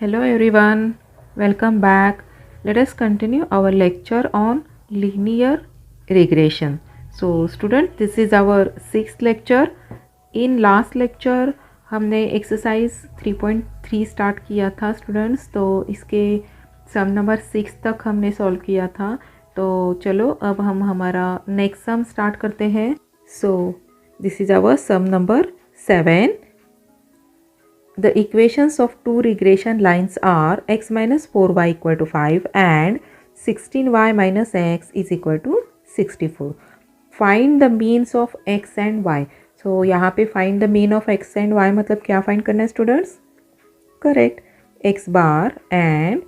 Hello everyone, welcome back. Let us continue our lecture on linear regression. So student, this is our sixth lecture. In last lecture हमने exercise 3.3 start किया था students, तो इसके सम number 6 तक हमने solve किया था। तो चलो अब हम हमारा नेक्स्ट सम स्टार्ट करते हैं। So this is our sum number 7. The equations of two regression lines are x minus 4y equal to 5 and 16y minus x is equal to 64. Find the means of x and y. So यहाँ पे find the mean of x and y मतलब क्या find करना है students? Correct, x bar and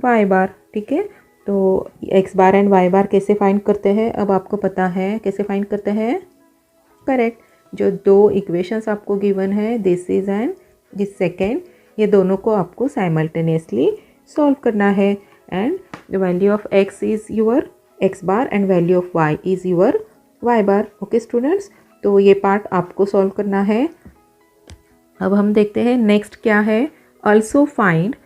y बार। ठीक है, तो x bar and y बार कैसे फाइंड करते हैं अब आपको पता है कैसे फाइंड करते हैं? करेक्ट, जो दो इक्वेशंस आपको गिवन है this is and this second, ये दोनों को आपको साइमल्टेनियसली सॉल्व करना है and the value of x is your x bar and value of y is your y bar. Okay students, तो ये पार्ट आपको सॉल्व करना है। अब हम देखते हैं नेक्स्ट क्या है। Also find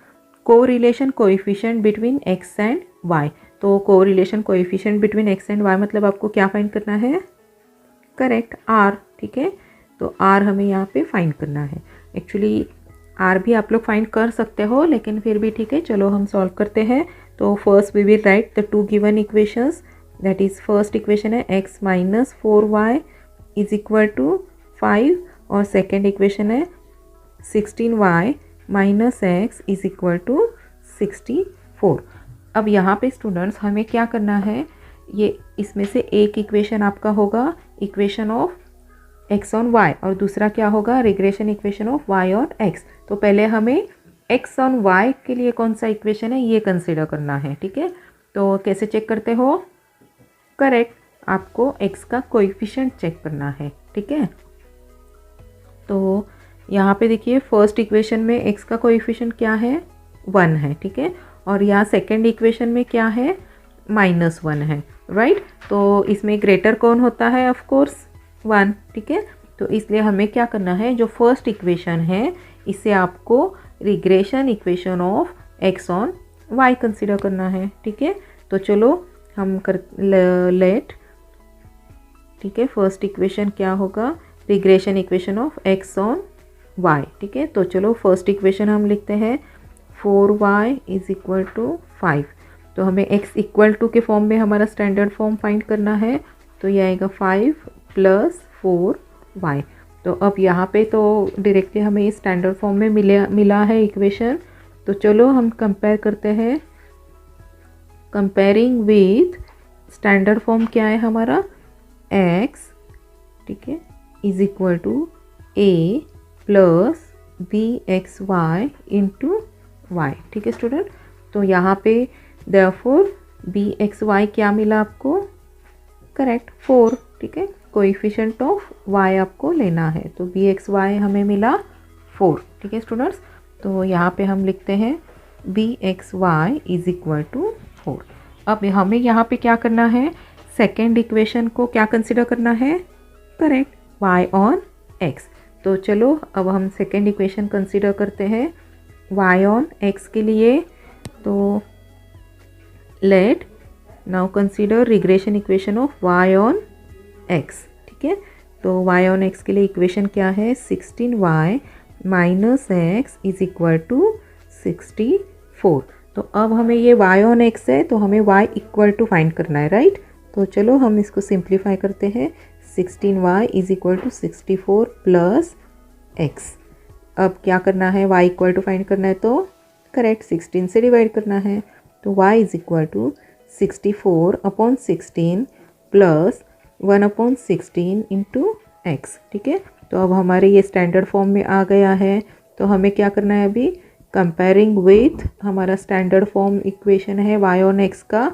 correlation coefficient between x and y। तो correlation coefficient between x and y मतलब आपको क्या फाइंड करना है? Correct, r। ठीक है, तो r हमें यहाँ पे फाइंड करना है। एक्चुअली r भी आप लोग फाइंड कर सकते हो, लेकिन फिर भी ठीक है, चलो हम सॉल्व करते हैं। तो first we will write the two given equations, that is first equation है x minus 4y is equal to 5 और सेकेंड इक्वेशन है 16y minus x is equal to 64। अब यहाँ पे स्टूडेंट्स हमें क्या करना है, ये इसमें से एक इक्वेशन आपका होगा equation of x on y और दूसरा क्या होगा regression equation of y on x। तो पहले हमें x ऑन y के लिए कौन सा इक्वेशन है ये कंसिडर करना है। ठीक है, तो कैसे चेक करते हो? करेक्ट, आपको x का कोएफिशिएंट चेक करना है। ठीक है, तो यहाँ पे देखिए फर्स्ट इक्वेशन में x का कोएफिशिएंट क्या है? 1 है। ठीक है, और यहाँ सेकेंड इक्वेशन में क्या है? -1 है। राइट, तो इसमें ग्रेटर कौन होता है? Of course 1। ठीक है, तो इसलिए हमें क्या करना है, जो फर्स्ट इक्वेशन है इसे आपको regression equation of x on y consider करना है। ठीक है, तो चलो हम कर लेट। ठीक है, फर्स्ट इक्वेशन क्या होगा? Regression equation of x on y। ठीक है, तो चलो फर्स्ट इक्वेशन हम लिखते हैं 4y इज इक्वल टू 5। तो हमें x इक्वल टू के फॉर्म में हमारा स्टैंडर्ड फॉर्म फाइंड करना है, तो ये आएगा 5 प्लस 4y। तो अब यहाँ पे तो डायरेक्टली हमें इस स्टैंडर्ड फॉर्म में मिला है इक्वेशन। तो चलो हम कंपेयर करते हैं। कंपेयरिंग विथ स्टैंडर्ड फॉर्म क्या है हमारा? x, ठीक है, is equal to a plus b x y into y. ठीक है स्टूडेंट, तो यहाँ पे देयरफॉर बी एक्स वाई क्या मिला आपको? करेक्ट, 4। ठीक है, कोएफिशिएंट ऑफ y आपको लेना है, तो बी एक्स वाई हमें मिला 4। ठीक है स्टूडेंट्स, तो यहाँ पे हम लिखते हैं b x y is equal to 4। अब हमें यहाँ पे क्या करना है? सेकेंड इक्वेशन को क्या कंसिडर करना है? Correct, y on x। तो चलो अब हम सेकेंड इक्वेशन कंसिडर करते हैं y ऑन x के लिए। तो let now consider regression equation of y on x। ठीक है, तो y ऑन x के लिए इक्वेशन क्या है? 16y minus x is equal to 64। तो अब हमें ये y ऑन x है, तो हमें y इक्वल टू फाइंड करना है। राइट, तो चलो हम इसको सिंप्लीफाई करते हैं। 16y is equal to 64 plus x। अब क्या करना है? y इक्वल टू फाइंड करना है, तो करेक्ट 16 से डिवाइड करना है, तो y is equal to 64 upon 16 plus 1 upon 16 into x. ठीक है, तो अब हमारे ये स्टैंडर्ड फॉर्म में आ गया है। तो हमें क्या करना है अभी? कंपेयरिंग विथ हमारा स्टैंडर्ड फॉर्म इक्वेशन है y ऑन x का,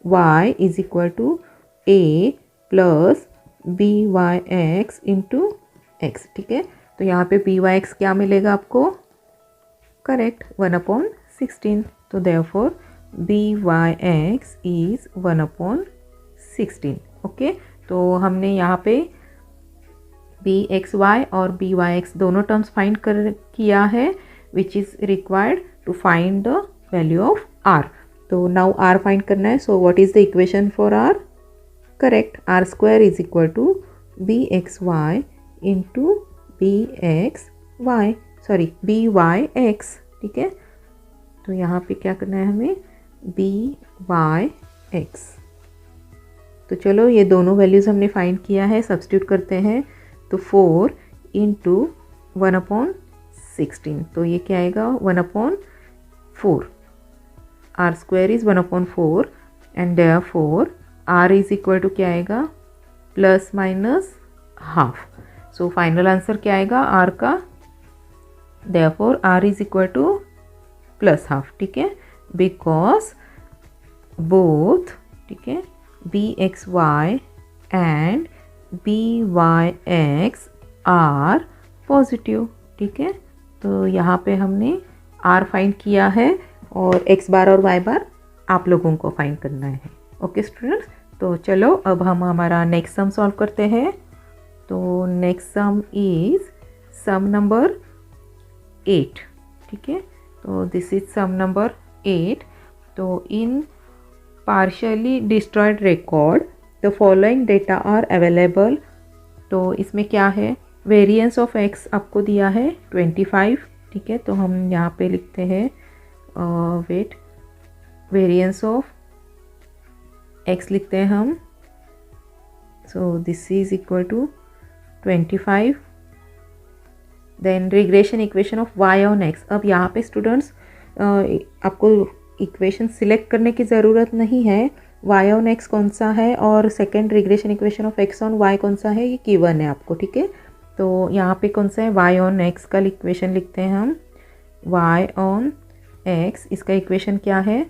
y is equal to a plus b Y x into x. ठीक है, तो यहाँ पे बी वाई एक्स क्या मिलेगा आपको? Correct, 1 upon 16। तो therefore b Y x is 1 upon 16। Okay, तो हमने यहाँ पे बी एक्स वाई और बी वाई एक्स दोनों टर्म्स फाइंड किया है which is required to find the value of r. तो नाउ आर फाइंड करना है। So what is the equation for r? Correct, r square is equal to B x y into b x y, sorry B Y x. ठीक है, तो यहाँ पे क्या करना है हमें? B Y x. तो चलो ये दोनों वैल्यूज़ हमने फाइंड किया है, सब्स्टिट्यूट करते हैं। तो 4 इंटू 1/16, तो ये क्या आएगा? 1/4। R square is 1/4 and therefore r is equal to क्या आएगा? Plus minus half. So final answer क्या आएगा आर का? Therefore r is equal to plus half. ठीक है, बिकॉज बोथ, ठीक है, b x y and b Y x are positive. ठीक है, तो यहाँ पे हमने आर फाइंड किया है और एक्स बार और वाई बार आप लोगों को फाइंड करना है। ओके स्टूडेंट्स, तो चलो अब हम हमारा नेक्स्ट सम सॉल्व करते हैं। तो next sum is sum number 8। ठीक है, तो दिस इज सम नंबर 8। तो in partially destroyed record the following data are available. तो इसमें क्या है? वेरिएंस ऑफ एक्स आपको दिया है 25। ठीक है, तो हम यहाँ पे लिखते हैं वेट, वेरिएंस ऑफ एक्स लिखते हैं हम। So this is equal to 25। Then regression equation of y on x. अब यहाँ पे स्टूडेंट्स आपको इक्वेशन सिलेक्ट करने की ज़रूरत नहीं है, वाई ऑन एक्स कौन सा है और second regression equation of x on y कौन सा है, ये गिवन है आपको। ठीक है, तो यहाँ पे कौन सा है? वाई ऑन एक्स का इक्वेशन लिखते हैं हम। वाई ऑन एक्स, इसका इक्वेशन क्या है?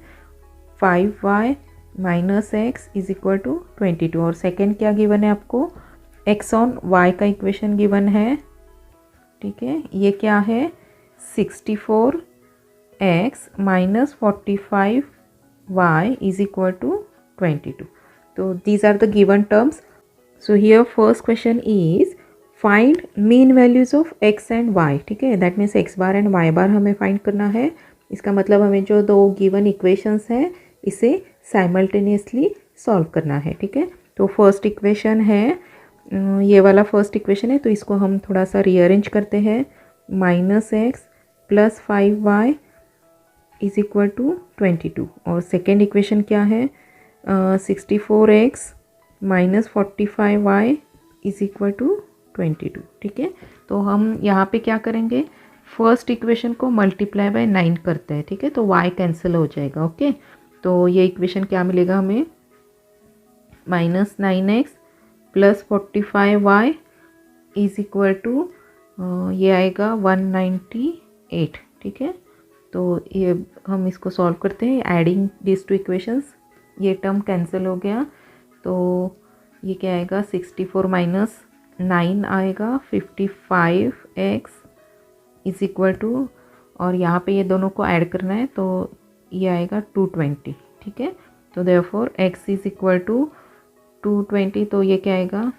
5y minus x is equal to 22। और सेकेंड क्या गिवन है आपको? एक्स ऑन वाई का इक्वेशन गिवन है। ठीक है, ये क्या है? 64x minus 45y is equal to 22। तो these are the given terms. So here first question is find mean values of x and y। ठीक है, that means x bar and y bar हमें फाइंड करना है। इसका मतलब हमें जो दो गिवन इक्वेशंस हैं इसे साइमल्टेनियसली सॉल्व करना है। ठीक है, तो फर्स्ट इक्वेशन है, ये वाला फर्स्ट इक्वेशन है, तो इसको हम थोड़ा सा रीअरेंज करते हैं। Minus x plus 5y is equal to 22। और सेकेंड इक्वेशन क्या है? 64x minus 45y is equal to 22। ठीक है, तो हम यहाँ पे क्या करेंगे? फर्स्ट इक्वेशन को मल्टीप्लाई बाय 9 करते हैं। ठीक है, तो y कैंसिल हो जाएगा। ओके, तो ये इक्वेशन क्या मिलेगा हमें? Minus 9x plus 45y is equal to ये आएगा 198। ठीक है, तो ये हम इसको सॉल्व करते हैं एडिंग दिस टू इक्वेशंस। ये टर्म कैंसिल हो गया, तो ये क्या आएगा? 64 माइनस 9 आएगा 55x इज इक्वल टू, और यहाँ पे ये दोनों को ऐड करना है, तो ये आएगा 220। ठीक है, तो therefore x is equal to 220, तो ये क्या आएगा?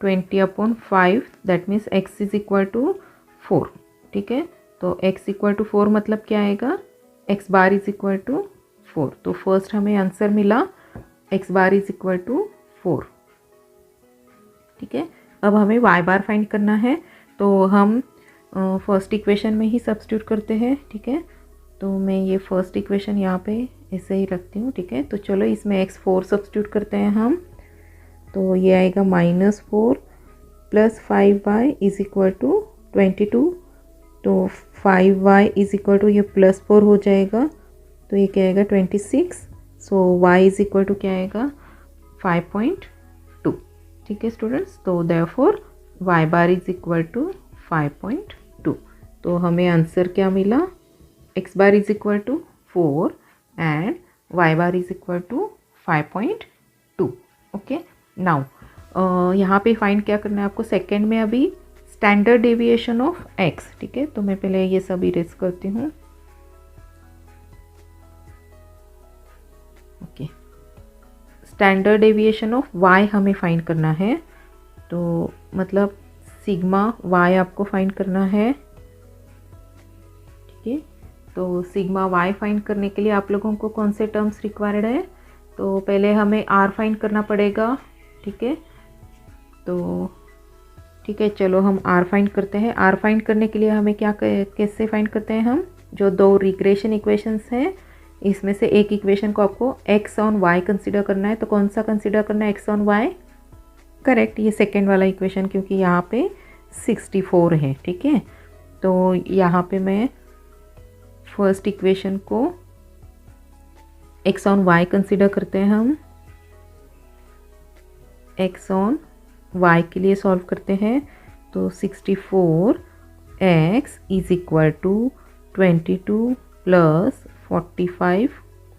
20/5, that means x is equal to 4। ठीक है, तो x इक्वल टू 4 मतलब क्या आएगा? x bar is equal to 4। तो फर्स्ट हमें आंसर मिला x bar is equal to 4। ठीक है, अब हमें y बार फाइंड करना है, तो हम फर्स्ट इक्वेशन में ही सब्स्टिट्यूट करते हैं। ठीक है, तो मैं ये फर्स्ट इक्वेशन यहाँ पे ऐसे ही रखती हूँ। ठीक है, तो चलो इसमें x4 सब्स्टिट्यूट करते हैं हम। तो ये आएगा -4 plus 5y is equal to 22। तो 5y इज इक्वल टू ये +4 हो जाएगा, तो ये क्या आएगा? 26। So y is equal to क्या आएगा? 5.2। ठीक है स्टूडेंट्स, तो therefore y bar is equal to 5.2। तो हमें आंसर क्या मिला? x bar is equal to 4 and y bar is equal to 5.2। Okay, now यहाँ पे फाइंड क्या करना है आपको? सेकेंड में अभी स्टैंडर्ड डेविएशन ऑफ x। ठीक है, तो मैं पहले ये सब इरेज करती हूँ। Okay, standard deviation of y हमें फाइंड करना है, तो मतलब सिग्मा y आपको फाइंड करना है। ठीक है, तो सिग्मा वाई फाइंड करने के लिए आप लोगों को कौन से टर्म्स रिक्वायर्ड है? तो पहले हमें आर फाइंड करना पड़ेगा, ठीक है। तो ठीक है, चलो हम आर फाइंड करते हैं। आर फाइंड करने के लिए हमें कैसे फाइंड करते हैं हम? जो दो रिग्रेशन इक्वेशंस हैं, इसमें से एक इक्वेशन को आपको एक्स ऑन वाई कंसिडर करना है। तो कौन सा कंसिडर करना है एक्स ऑन वाई? करेक्ट, ये सेकेंड वाला इक्वेशन, क्योंकि यहाँ पे 64 है, ठीक है। तो यहाँ पे मैं फर्स्ट इक्वेशन को एक्स ऑन वाई कंसिडर करते हैं हम। एक्स ऑन वाई के लिए सॉल्व करते हैं। तो 64 x is equal to 22 plus 45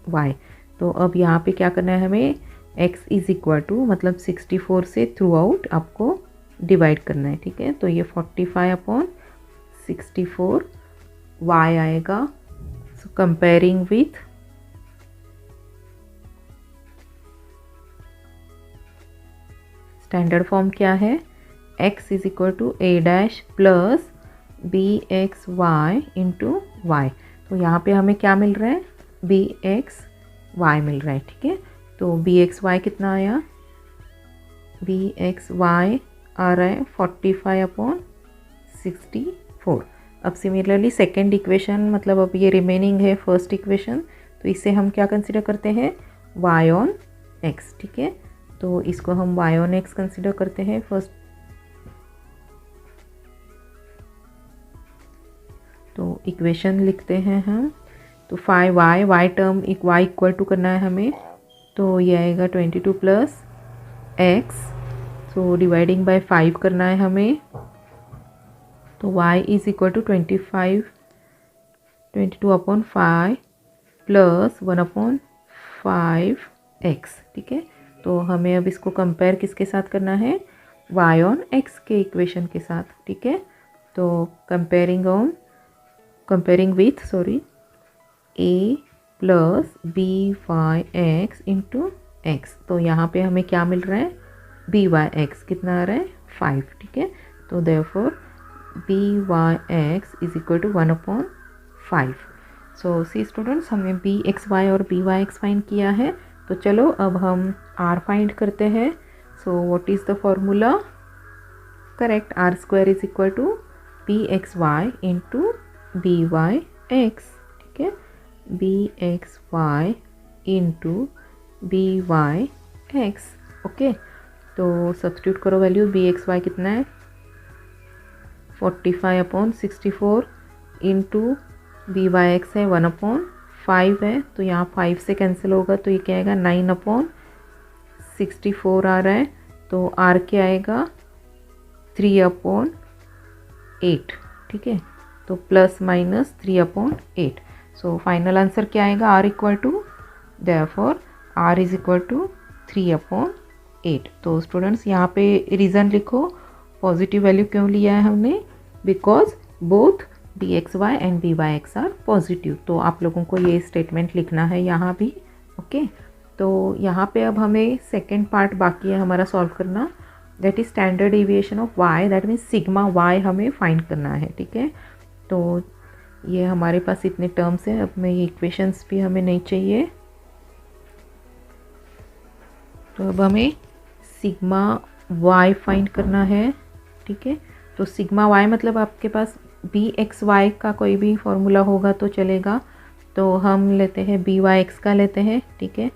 y. तो अब यहाँ पे क्या करना है हमें? x इज इक्वल टू मतलब 64 से थ्रू आउट आपको डिवाइड करना है, ठीक है। तो ये 45 अपॉन 64 y आएगा। So comparing with standard form क्या है? x is equal to a dash plus b x y into y. तो यहाँ पे हमें क्या मिल रहा है? बी एक्स वाई मिल रहा है, ठीक है। तो बी एक्स वाई कितना आया? बी एक्स वाई आ रहा है 45 अपॉन 64। अब सिमिलरली सेकेंड इक्वेशन, मतलब अब ये रिमेनिंग है फर्स्ट इक्वेशन, तो इसे हम क्या कंसिडर करते हैं? वाई ऑन एक्स, ठीक है। तो इसको हम वाई ऑन एक्स कंसिडर करते हैं फर्स्ट। तो इक्वेशन लिखते हैं हम। तो 5y, y term y equal to करना है हमें। तो ये आएगा 22 plus x। So dividing by 5 करना है हमें। तो y is equal to 22 upon 5 plus 1 upon 5x, ठीक है। तो हमें अब इसको कंपेयर किसके साथ करना है? y ऑन x के इक्वेशन के साथ, ठीक है। तो comparing with a plus b Y x into x. तो यहाँ पे हमें क्या मिल रहा है? बी वाई एक्स कितना आ रहा है? 5, ठीक है। तो therefore b Y x is equal to 1 upon 5। So see students, हमने बी एक्स वाई और बी वाई एक्स फाइंड किया है। तो चलो अब हम आर फाइंड करते हैं। So what is the formula? Correct, r square is equal to B x y into b Y x, ठीक है। B x y into b Y x, okay. तो सब्स्टिट्यूट करो वैल्यू। बी एक्स वाई कितना है? 45 upon 64 into b Y x है 1 upon 5 है। तो यहाँ 5 से कैंसिल होगा, तो ये क्या आएगा? 9 अपॉन 64 आ रहा है। तो आर क्या आएगा? 3 अपॉन 8, ठीक है। तो plus minus 3 upon 8। So final answer क्या आएगा? R equal to, therefore r is equal to 3 upon 8। तो स्टूडेंट्स यहाँ पे रीज़न लिखो, पॉजिटिव वैल्यू क्यों लिया है हमने? Because both b x y and b Y x are positive. तो आप लोगों को ये स्टेटमेंट लिखना है यहाँ भी, ओके। तो यहाँ पे अब हमें सेकेंड पार्ट बाकी है हमारा सॉल्व करना, that is standard deviation of y, that means sigma y हमें फाइंड करना है, ठीक है। तो ये हमारे पास इतने टर्म्स हैं। अब में ये इक्वेशंस भी हमें नहीं चाहिए। तो अब हमें सिग्मा वाई फाइंड करना है, ठीक है। तो सिग्मा वाई मतलब आपके पास बी एक्स वाई का कोई भी फॉर्मूला होगा तो चलेगा। तो हम लेते हैं बी वाई एक्स का लेते हैं, ठीक है।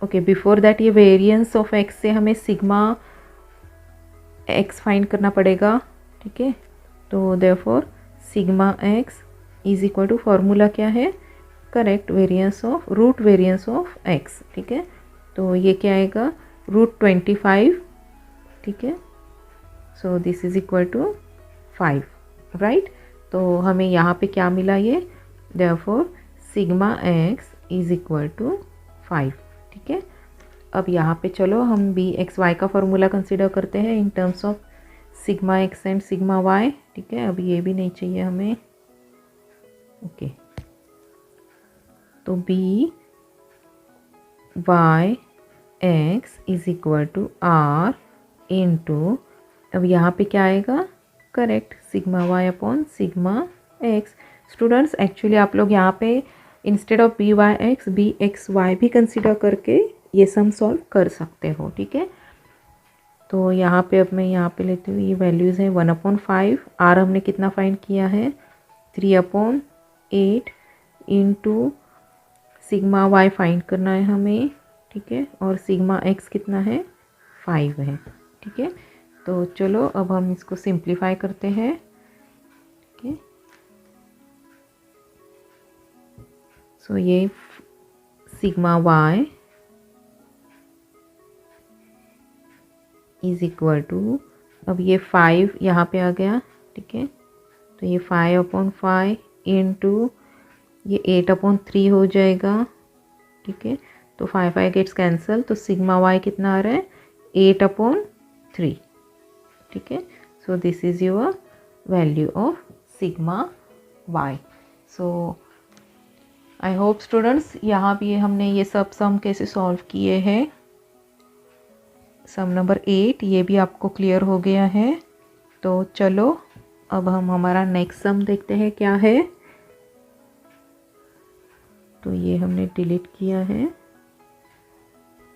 ओके, बिफोर दैट ये वेरिएंस ऑफ एक्स से हमें सिग्मा एक्स फाइंड करना पड़ेगा, ठीक है। तो therefore sigma x is equal to, formula क्या है? Correct, variance of root variance of x, ठीक है। तो ये क्या आएगा? √25, ठीक है। So this is equal to 5, right. तो हमें यहाँ पे क्या मिला? ये therefore sigma x is equal to 5, ठीक है। अब यहाँ पे चलो हम बी एक्स वाई का फॉर्मूला कंसिडर करते हैं in terms of sigma x and sigma Y, ठीक है। अब ये भी नहीं चाहिए हमें, ओके। तो b Y x is equal to r into, अब यहाँ पे क्या आएगा? Correct, sigma y upon sigma x. Students actually आप लोग यहाँ पे instead of b Y x b x Y भी कंसिडर करके ये सम सॉल्व कर सकते हो, ठीक है। तो यहाँ पे अब मैं यहाँ पे लेती हूँ, ये वैल्यूज़ है 1/5, आर हमने कितना फाइंड किया है 3/8 इंटू सिग्मा वाई फाइंड करना है हमें, ठीक है, और सिग्मा एक्स कितना है 5 है, ठीक है। तो चलो अब हम इसको सिंप्लीफाई करते हैं, ठीक है। सो ये sigma y is equal to, अब ये 5 यहाँ पे आ गया, ठीक है, तो ये 5/5 इंटू ये 8/3 हो जाएगा, ठीक है। तो 5 गेट्स कैंसल, तो सिग्मा वाई कितना आ रहा है 8/3, ठीक है। So this is your value of sigma y. So I hope students यहाँ भी हमने ये सब सम कैसे सॉल्व किए हैं, सम नंबर 8 ये भी आपको क्लियर हो गया है। तो चलो अब हम हमारा नेक्स्ट सम देखते हैं क्या है। तो ये हमने डिलीट किया है।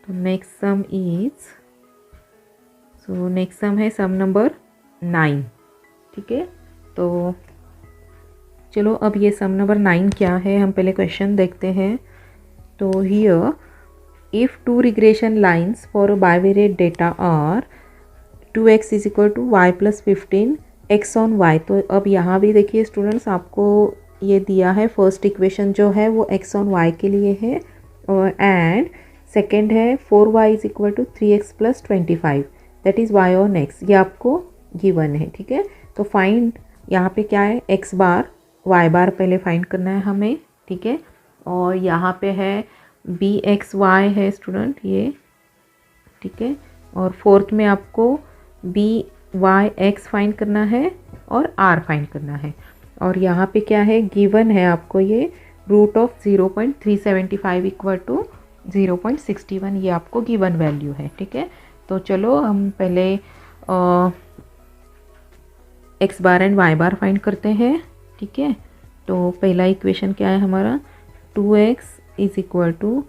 तो next sum is, so next sum है सम नंबर 9, ठीक है। तो चलो अब ये सम नंबर 9 क्या है, हम पहले क्वेश्चन देखते हैं। तो here if two regression lines for bivariate data are 2x is equal to y plus 15 x on y। तो अब यहाँ भी देखिए स्टूडेंट्स, आपको ये दिया है फर्स्ट इक्वेशन जो है वो x ऑन y के लिए है, और एंड सेकेंड है 4y is equal to 3x plus 25 that is y on x, ये आपको गिवन है, ठीक है। तो फाइंड यहाँ पे क्या है x बार y बार पहले फाइंड करना है हमें, ठीक है। और यहाँ पे है bxy है स्टूडेंट ये, ठीक है। और फोर्थ में आपको byx फाइंड करना है और r फाइंड करना है। और यहाँ पे क्या है गिवन है आपको ये रूट ऑफ 0.375 इक्वल टू 0.61, ये आपको गिवन वैल्यू है, ठीक है। तो चलो हम पहले x bar and y bar find करते हैं, ठीक है। तो पहला इक्वेशन क्या है हमारा 2x is equal to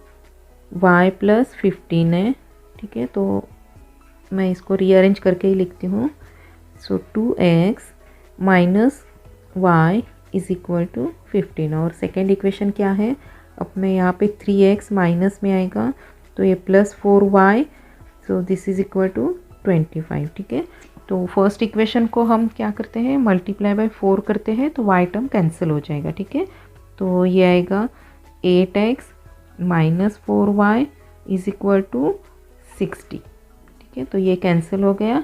y plus 15 है, ठीक है। तो मैं इसको रीअरेंज करके ही लिखती हूँ। So 2x minus y is equal to 15, और सेकेंड इक्वेशन क्या है, अब मैं यहाँ पे 3x माइनस में आएगा तो ये plus 4y, so this is equal to 25, ठीक है। तो फर्स्ट इक्वेशन को हम क्या करते हैं मल्टीप्लाई बाय 4 करते हैं तो y टर्म कैंसिल हो जाएगा, ठीक है। तो ये आएगा 8x minus 4y is equal to 60, ठीक है। तो ये कैंसिल हो गया,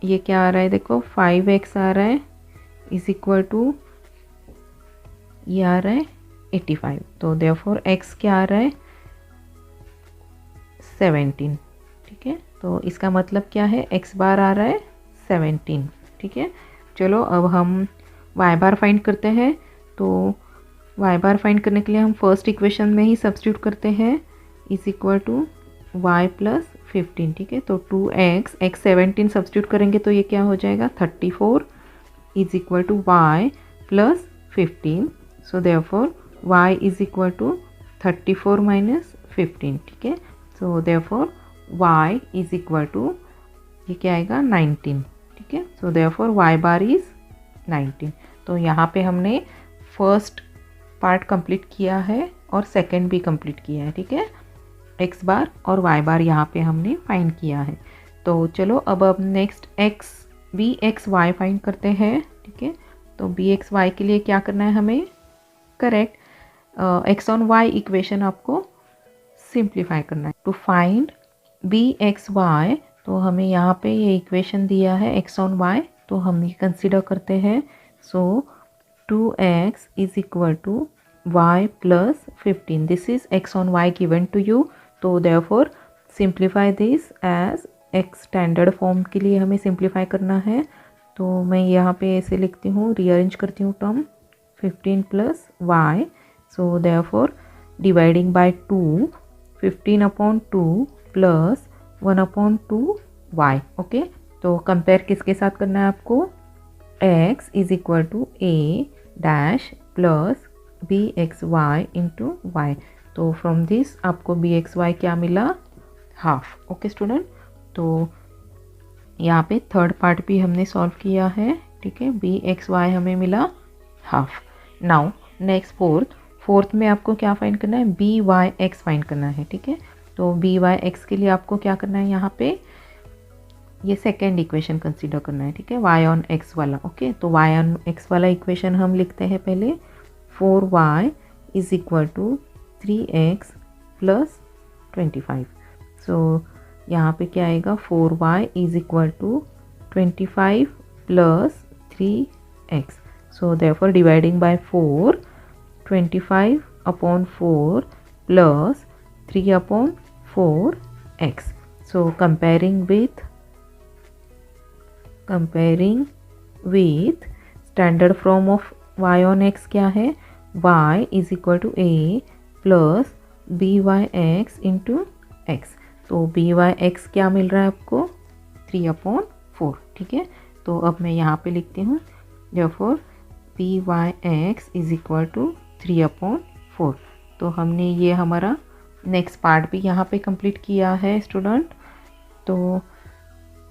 ये क्या आ रहा है देखो 5x आ रहा है इज इक्वल टू, ये आ रहा है 85, तो देयरफॉर x क्या आ रहा है 17, ठीक है। तो इसका मतलब क्या है x बार आ रहा है 17, ठीक है। चलो अब हम y बार फाइंड करते हैं। तो y बार फाइंड करने के लिए हम फर्स्ट इक्वेशन में ही सब्स्टिट्यूट करते हैं is equal to y plus 15, ठीक है। तो 2x x 17 सब्स्टिट्यूट करेंगे तो ये क्या हो जाएगा 34 is equal to y plus 15, so therefore y is equal to 34 minus 15, ठीक है। So therefore y is equal to ये क्या आएगा 19, ठीक है। So therefore y bar is 19। तो यहाँ पे हमने फर्स्ट पार्ट कंप्लीट किया है और सेकंड भी कंप्लीट किया है, ठीक है। x बार और y बार यहाँ पे हमने फाइंड किया है। तो चलो अब नेक्स्ट bxy फाइंड करते हैं, ठीक है। तो bxy के लिए क्या करना है हमें, correct x on y equation आपको सिंप्लीफाई करना है। टू फाइंड bxy तो हमें यहाँ पे ये इक्वेशन दिया है x ऑन y, तो हम ये कंसिडर करते हैं। So 2x is equal to y plus 15, this is x on y given to you. तो therefore simplify this as x standard form के लिए हमें सिंप्लीफाई करना है। तो मैं यहाँ पे ऐसे लिखती हूँ, रीअरेंज करती हूँ term 15 plus y, so therefore dividing by 2 15/2 plus 1/2 y, okay. तो कंपेयर किसके साथ करना है आपको, x is equal to a dash plus b x y into y. तो फ्रॉम दिस आपको बी एक्स वाई क्या मिला, हाफ। ओके स्टूडेंट, तो यहाँ पे थर्ड पार्ट भी हमने सॉल्व किया है, ठीक है। बी एक्स वाई हमें मिला हाफ। नाउ नेक्स्ट फोर्थ में आपको क्या फाइंड करना है, बी वाई एक्स फाइंड करना है, ठीक है। तो बी वाई एक्स के लिए आपको क्या करना है, यहाँ पे ये सेकेंड इक्वेशन कंसीडर करना है, ठीक है, वाई ऑन एक्स वाला। ओके, तो वाई ऑन एक्स वाला इक्वेशन हम लिखते हैं पहले, 4y is equal to 3x plus 25। So यहाँ पे क्या आएगा, 4y is equal to 25 plus 3x। So therefore dividing by 4, 25 upon 4 plus 3 upon 4x। So comparing with standard form of y on x क्या है, y is equal to a plus b Y x into x. तो b Y x क्या मिल रहा है आपको, 3/4, ठीक है। तो अब मैं यहाँ पे लिखती हूँ, therefore b Y x is equal to 3/4। तो हमने ये हमारा नेक्स्ट पार्ट भी यहाँ पे कंप्लीट किया है स्टूडेंट। तो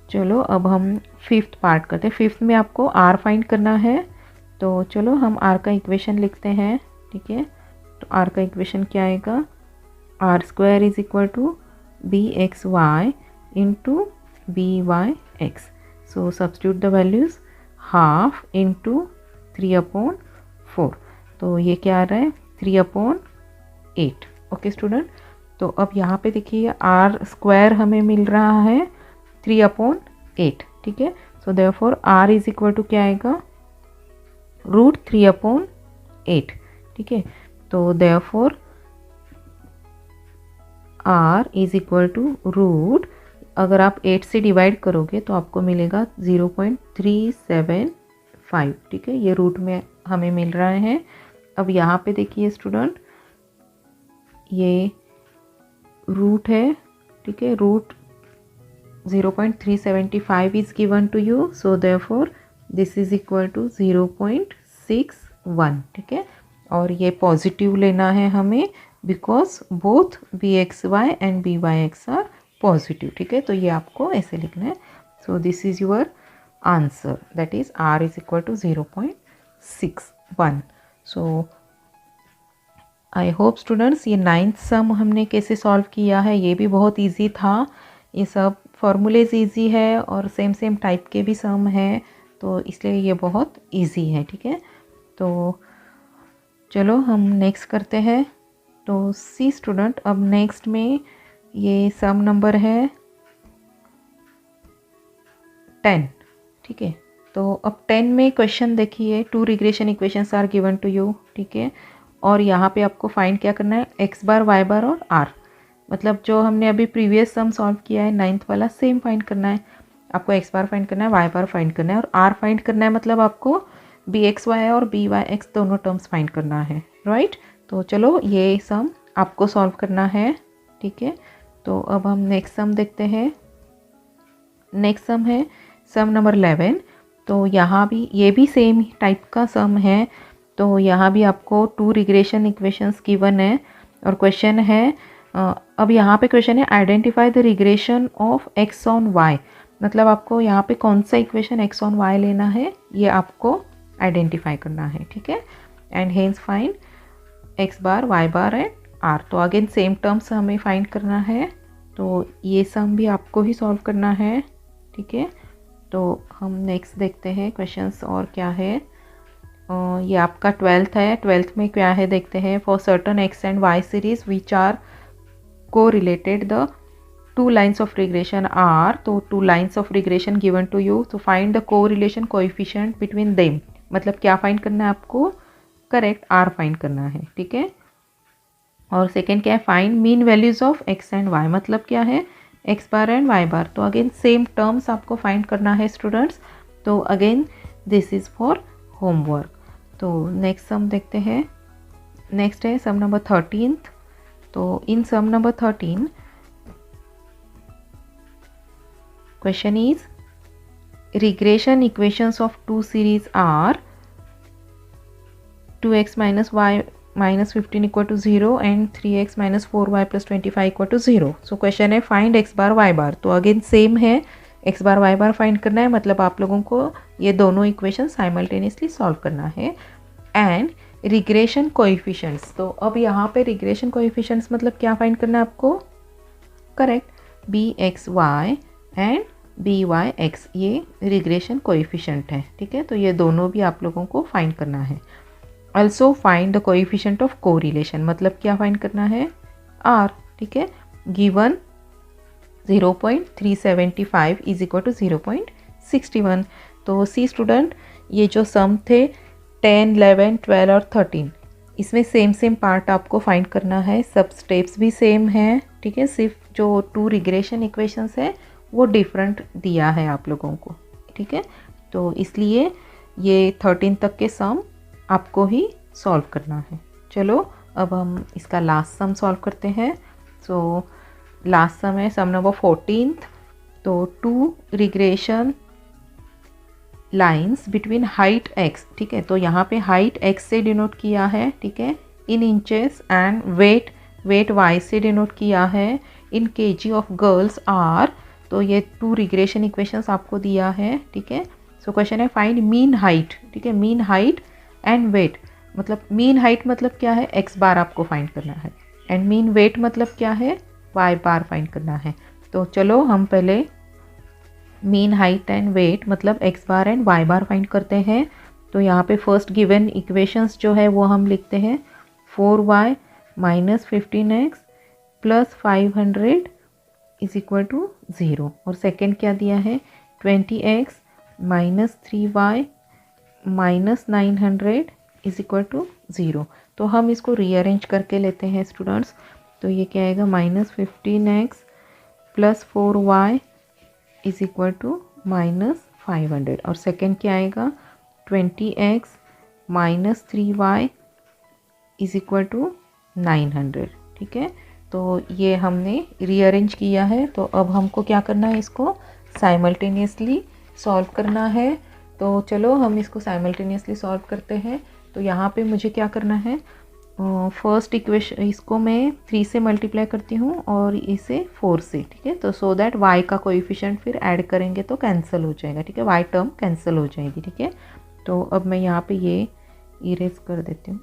चलो अब हम फिफ्थ पार्ट करते हैं। फिफ्थ में आपको आर फाइंड करना है, तो चलो हम आर का इक्वेशन लिखते हैं, ठीक है। तो आर का इक्वेशन क्या आएगा, r square is equal to B x y into b Y x. So substitute the values, half into 3/4। तो ये क्या आ रहा है, 3/8। ओके स्टूडेंट, तो अब यहाँ पे देखिए आर स्क्वायर हमें मिल रहा है 3/8, ठीक है। So therefore r is equal to क्या आएगा, √3/8, ठीक है। तो therefore r is equal to root, अगर आप 8 से डिवाइड करोगे तो आपको मिलेगा 0.375, ठीक है। ये रूट में हमें मिल रहा है। अब यहाँ पे देखिए स्टूडेंट, ये रूट है, ठीक है, root 0.375 is given to you, so therefore this is equal to 0.61, ठीक है। और ये पॉजिटिव लेना है हमें, because both b x y and b Y x are positive, ठीक है। तो ये आपको ऐसे लिखना है। So this is your answer, that is r is equal to 0.61। So I hope students ये 9th सम हमने कैसे सॉल्व किया है, ये भी बहुत ईजी था। ये सब फॉर्मूलेज ईजी है और सेम टाइप के भी सम हैं, तो इसलिए ये बहुत ईजी है, ठीक है। तो चलो हम नेक्स्ट करते हैं। तो सी स्टूडेंट, अब नेक्स्ट में ये सम नंबर है 10, ठीक है। तो अब 10 में क्वेश्चन देखिए, 2 regression equations are given to you, ठीक है। और यहाँ पे आपको फाइंड क्या करना है, एक्स बार, वाई बार और आर। मतलब जो हमने अभी प्रीवियस सम सॉल्व किया है 9th वाला, सेम फाइंड करना है आपको। एक्स बार फाइंड करना है, वाई बार फाइंड करना है और आर फाइंड करना है। मतलब आपको बी एक्स वाई और बी वाई एक्स दोनों टर्म्स फाइंड करना है, राइट। तो चलो ये सम आपको सॉल्व करना है, ठीक है। तो अब हम नेक्स्ट सम देखते हैं। नेक्स्ट सम है सम नंबर 11। तो यहाँ भी ये भी सेम टाइप का सम है। तो यहाँ भी आपको 2 रिग्रेशन इक्वेशंस गिवन है और क्वेश्चन है, अब यहाँ पे क्वेश्चन है identify the regression of x on y. मतलब आपको यहाँ पे कौन सा इक्वेशन एक्स ऑन वाई लेना है, ये आपको आइडेंटिफाई करना है, ठीक है। And hence find x bar, Y bar and r. तो अगेन सेम टर्म्स हमें फाइंड करना है। तो ये सम भी आपको ही सॉल्व करना है, ठीक है। तो हम नेक्स्ट देखते हैं क्वेश्चंस और क्या है। ये आपका 12th है। 12th में क्या है देखते हैं। For certain x and y series which are correlated, the 2 lines of regression are, तो 2 lines of regression given to you, so find the correlation coefficient between them। मतलब क्या फाइंड करना है आपको, करेक्ट आर फाइंड करना है, ठीक है। और सेकेंड क्या है, find mean values of X and Y. मतलब क्या है, X bar and Y bar. तो अगेन सेम टर्म्स आपको फाइंड करना है स्टूडेंट्स। तो again this is for homework. तो नेक्स्ट सम देखते हैं। नेक्स्ट है सम नंबर 13th। तो in sum number 13 question is regression equations of 2 series are 2x minus y minus 15 equal to 0 and 3x minus 4y plus 25 equal to 0. So question है find x बार y बार. तो again same है, x बार y बार find करना है, मतलब आप लोगों को ये दोनों इक्वेशन साइमल्टेनियसली सॉल्व करना है. एंड रिग्रेशन कोएफिशिएंट्स, तो अब यहाँ पे रिग्रेशन कोएफिशिएंट्स मतलब क्या फाइंड करना है आपको? करेक्ट, bxy एंड byx ये रिग्रेशन कोएफिशिएंट है. ठीक है, तो ये दोनों भी आप लोगों को फाइंड करना है. Also find the coefficient of correlation, मतलब क्या फाइंड करना है? r. ठीक है, गिवन 0.375 इज इक्वल टू 0.61. तो सी स्टूडेंट, ये जो सम थे 10, 11, 12 और 13, इसमें सेम पार्ट आपको फाइंड करना है. सब स्टेप्स भी सेम हैं. ठीक है, सिर्फ जो 2 रिग्रेशन इक्वेशंस है वो डिफरेंट दिया है आप लोगों को. ठीक है, तो इसलिए ये 13 तक के सम आपको ही सॉल्व करना है. चलो अब हम इसका लास्ट सम सॉल्व करते हैं. सो लास्ट सम है सम नंबर 14. तो 2 regression lines between height x. ठीक है, तो यहाँ पे हाइट x से डिनोट किया है. ठीक है, इन इंचेस एंड वेट y से डिनोट किया है इन kg ऑफ गर्ल्स आर. तो ये 2 रिग्रेशन इक्वेशंस आपको दिया है. ठीक है, सो क्वेश्चन है फाइंड मीन हाइट. ठीक है, मीन हाइट एंड वेट, मतलब मीन हाइट मतलब क्या है? x बार आपको फाइंड करना है. एंड मीन वेट मतलब क्या है? y बार फाइंड करना है. तो चलो हम पहले मीन हाइट एंड वेट मतलब x bar and y bar find करते हैं. तो यहाँ पे फर्स्ट गिवन इक्वेशंस जो है वो हम लिखते हैं 4y minus 15x plus 500 is equal to 0. और सेकेंड क्या दिया है? 20x minus 3y minus 900 is equal to 0. तो हम इसको रीअरेंज करके लेते हैं स्टूडेंट्स. तो ये क्या आएगा? Minus 15x plus 4y is equal to minus 500. और सेकेंड क्या आएगा? 20x minus 3y is equal to 900. ठीक है, तो ये हमने रीअरेंज किया है. तो अब हमको क्या करना है? इसको साइमल्टेनियसली सॉल्व करना है. तो चलो हम इसको साइमल्टेनियसली सॉल्व करते हैं. तो यहाँ पे मुझे क्या करना है? फर्स्ट इक्वेशन इसको मैं 3 से मल्टीप्लाई करती हूँ और इसे 4 से. ठीक है, तो सो दैट y का कोएफिशिएंट फिर ऐड करेंगे तो कैंसिल हो जाएगा. ठीक है, y टर्म कैंसिल हो जाएगी. ठीक है, तो अब मैं यहाँ पे ये इरेज कर देती हूँ.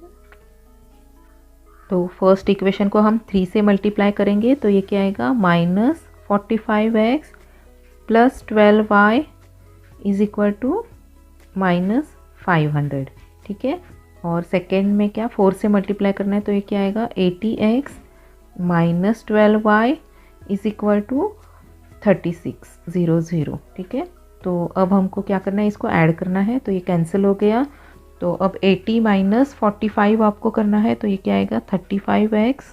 तो फर्स्ट इक्वेशन को हम 3 से मल्टीप्लाई करेंगे तो ये क्या आएगा? Minus 45x plus 12y is equal to minus 500. ठीक है, और सेकेंड में क्या 4 से मल्टीप्लाई करना है तो ये क्या आएगा? 80x minus 12y is equal to 3600. ठीक है, तो अब हमको क्या करना है? इसको ऐड करना है. तो ये कैंसिल हो गया. तो अब 80 माइनस 45 आपको करना है तो ये क्या आएगा? 35x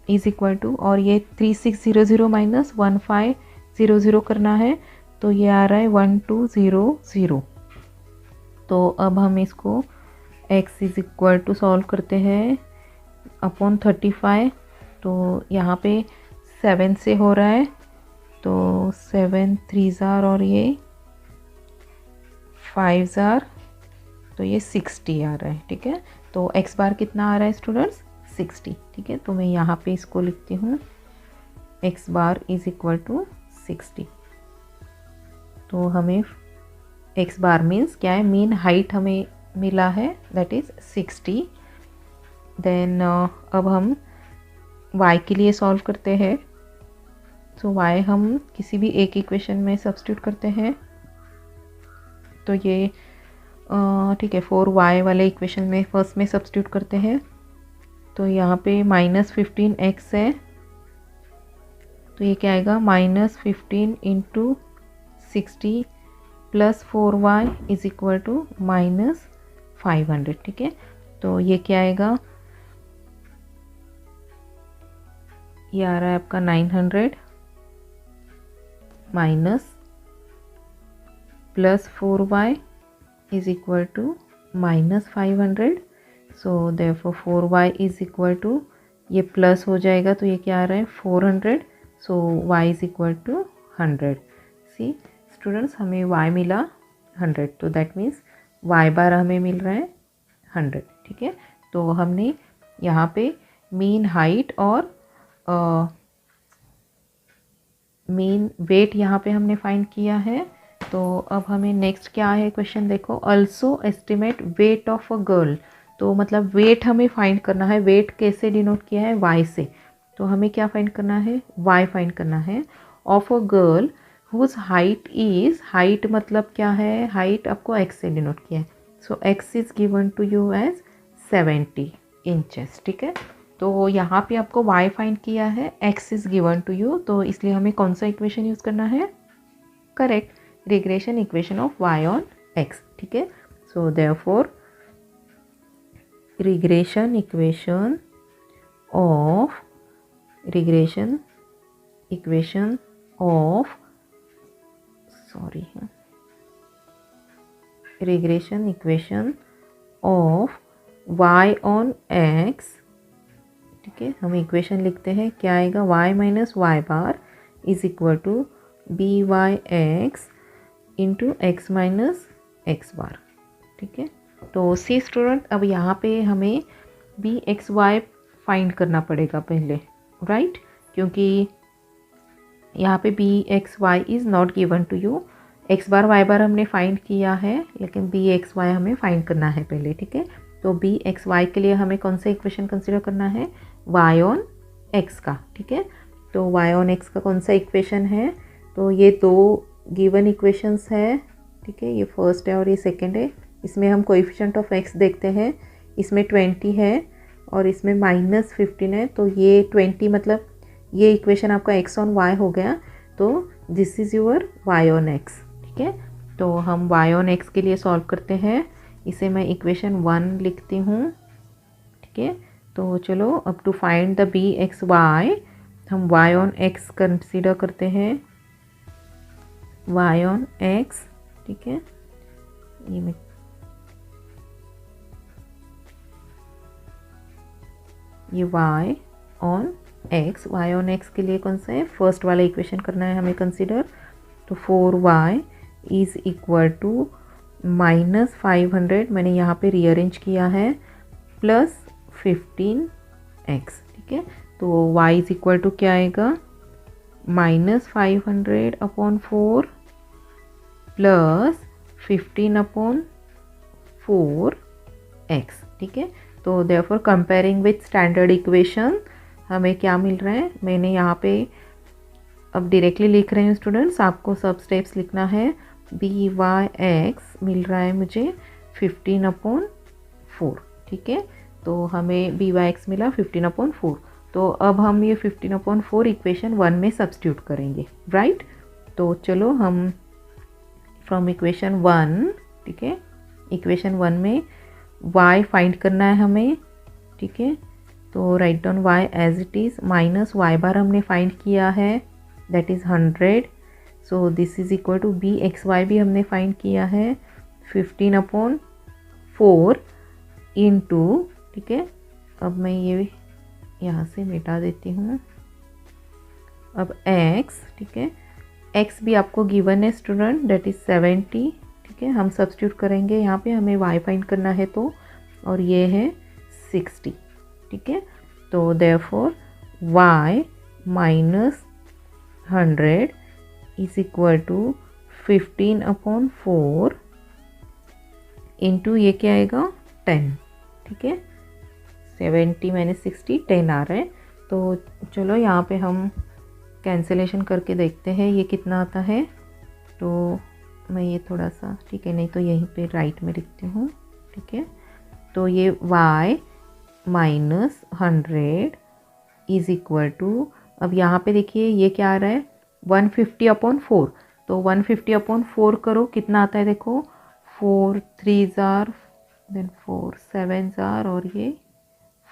इज इक्वल टू, और ये 3600 माइनस 1500 करना है तो ये आ रहा है 1200. तो अब हम इसको x is equal to solve करते हैं अपॉन 35. तो यहाँ पे 7 से हो रहा है तो 7 3 और ये 5 तो ये 60 आ रहा है. ठीक है, तो x बार कितना आ रहा है स्टूडेंट्स? 60. ठीक है, तो मैं यहाँ पे इसको लिखती हूँ x bar is equal to 60. तो हमें x बार मीन्स क्या है? मीन हाइट हमें मिला है, दैट इज़ 60. देन अब हम y के लिए सॉल्व करते हैं. सो y हम किसी भी एक इक्वेशन में सब्स्टिट्यूट करते हैं. तो ये ठीक है, 4y वाले इक्वेशन में फर्स्ट में सब्स्टिट्यूट करते हैं. तो यहाँ पे माइनस 15x है तो ये क्या आएगा? Minus 15 into 60 plus 4y is equal to minus 500. ठीक है, तो ये क्या आएगा? ये आ रहा है आपका 900 minus plus 4y is equal to minus 500. So therefore 4y is equal to, ये प्लस हो जाएगा तो ये क्या आ रहा है? 400. So y is equal to 100. See students, हमें y मिला 100. तो दैट मीन्स y बार हमें मिल रहा है 100, ठीक है। तो हमने यहाँ पे मीन हाइट और मीन वेट यहाँ पे हमने फाइंड किया है। तो अब हमें नेक्स्ट क्या है क्वेश्चन, देखो also estimate wait of a girl. तो मतलब वेट हमें फाइंड करना है। वेट कैसे डिनोट किया है, वाई से। तो हमें क्या फाइंड करना है, वाई फाइंड करना है of a girl whose height is, height मतलब क्या है, हाइट आपको एक्स से डिनोट किया है। So X is given to you as 70 inches, ठीक है। तो यहाँ पे आपको y फाइंड किया है, x is given to you, तो इसलिए हमें कौन सा इक्वेशन यूज़ करना है, correct, regression equation of y on x, ठीक है। So therefore regression equation of regression equation of y on x, ठीक है। हम इक्वेशन लिखते हैं, क्या आएगा, y minus Y bar is equal to B Y x into X minus X bar, ठीक है। तो सी स्टूडेंट, अब यहाँ पे हमें बी एक्स वाई फाइंड करना पड़ेगा पहले, राइट, क्योंकि यहाँ पे B x Y is not given to you. X bar Y bar हमने फाइंड किया है, लेकिन बी एक्स वाई हमें फाइंड करना है पहले, ठीक है। तो बी एक्स वाई के लिए हमें कौन सा इक्वेशन कंसिडर करना है, वाई ऑन एक्स का, ठीक है। तो वाई ऑन एक्स का कौन सा इक्वेशन है, तो ये दो गिवन इक्वेशंस है, ठीक है। ये फर्स्ट है और ये सेकंड है। इसमें हम कोएफिशिएंट ऑफ एक्स देखते हैं, इसमें 20 है और इसमें -15 है। तो ये 20 मतलब ये इक्वेशन आपका एक्स ऑन वाई हो गया। तो this is your y on x, ठीक है। तो हम वाई ऑन एक्स के लिए सॉल्व करते हैं। इसे मैं इक्वेशन 1 लिखती हूँ, ठीक है। तो चलो, अब to find the b x y हम वाई ऑन एक्स कंसीडर करते हैं, वाई ऑन एक्स, ठीक है। ये y on x, y on x के लिए कौन सा है, फर्स्ट वाला इक्वेशन करना है हमें कंसीडर। तो 4y इज़ इक्वल टू -500, मैंने यहाँ पे रीअरेंज किया है, प्लस 15x, ठीक है। तो y इज़ इक्वल टू क्या आएगा, -500 अपॉन 4 प्लस 15 अपॉन 4x, ठीक है। तो therefore comparing with standard equation हमें क्या मिल रहा है, मैंने यहाँ पे अब डायरेक्टली लिख रहे हैं स्टूडेंट्स, आपको सब स्टेप्स लिखना है। बी वाई एक्स मिल रहा है मुझे 15/4, ठीक है। तो हमें बी वाई एक्स मिला 15/4। तो अब हम ये 15/4 इक्वेशन 1 में सब्स्टिट्यूट करेंगे, राइट। तो चलो हम फ्रॉम इक्वेशन 1, ठीक है, इक्वेशन 1 में y फाइंड करना है हमें, ठीक है। तो write down y as it is, minus Y bar हमने फाइंड किया है, that is 100। So this is equal to B x Y भी हमने फाइंड किया है 15/4 इंटू, ठीक है। अब मैं ये यहाँ से मिटा देती हूँ। अब x, ठीक है, x भी आपको गिवन है स्टूडेंट, दैट इज़ 70, ठीक है। हम सब्स्टिट्यूट करेंगे यहाँ पे, हमें y फाइंड करना है तो, और ये है 60, ठीक है। तो therefore y minus 100 is equal to 15/4 into ये क्या आएगा 10, ठीक है। 70 माइनस 60 10 आ रहा है। तो चलो यहाँ पे हम कैंसिलेशन करके देखते हैं ये कितना आता है। तो मैं ये थोड़ा सा, ठीक है, नहीं तो यहीं पे राइट में लिखती हूँ, ठीक है। तो ये y minus 100 is equal to, अब यहाँ पे देखिए ये क्या आ रहा है 150/4। तो 150/4 करो, कितना आता है देखो, 4 3s are, then 4 7s are, और ये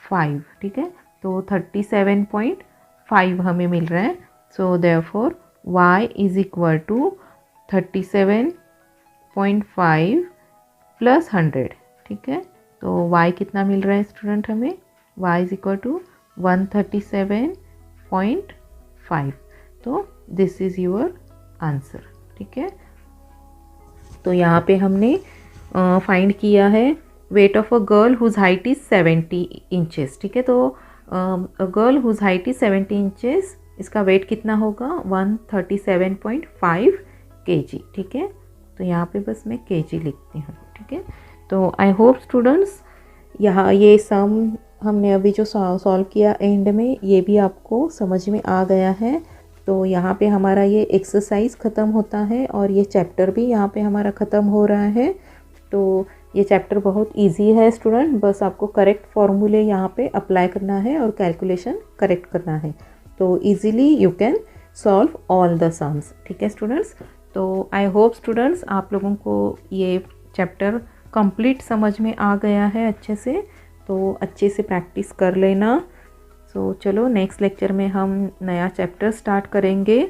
5, ठीक है। तो 37.5 हमें मिल रहा है। So therefore y is equal to 37.5 plus 100, ठीक है। तो y कितना मिल रहा है स्टूडेंट हमें, y इज इक्वल टू 137.5। तो दिस इज़ योर आंसर, ठीक है। तो यहाँ पे हमने फाइंड किया है weight of a girl whose height is 70 inches. ठीक है, तो a girl whose height is 70 inches, इसका वेट कितना होगा 137.5 kg। ठीक है, तो यहाँ पे बस मैं kg लिखती हूँ। ठीक है, तो आई होप स्टूडेंट्स यहाँ ये सम हमने अभी जो सॉल्व किया एंड में, ये भी आपको समझ में आ गया है। तो यहाँ पे हमारा ये एक्सरसाइज ख़त्म होता है और ये चैप्टर भी यहाँ पे हमारा ख़त्म हो रहा है। तो ये चैप्टर बहुत इजी है स्टूडेंट, बस आपको करेक्ट फॉर्मूले यहाँ पे अप्लाई करना है और कैलकुलेशन करेक्ट करना है। तो easily you can solve all the sums. ठीक है स्टूडेंट्स, तो आई होप स्टूडेंट्स आप लोगों को ये चैप्टर कंप्लीट समझ में आ गया है अच्छे से, तो अच्छे से प्रैक्टिस कर लेना। सो चलो नेक्स्ट लेक्चर में हम नया चैप्टर स्टार्ट करेंगे।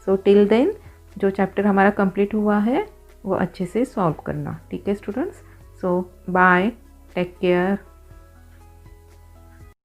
सो टिल देन जो चैप्टर हमारा कंप्लीट हुआ है वो अच्छे से सॉल्व करना। ठीक है स्टूडेंट्स, सो बाय, टेक केयर।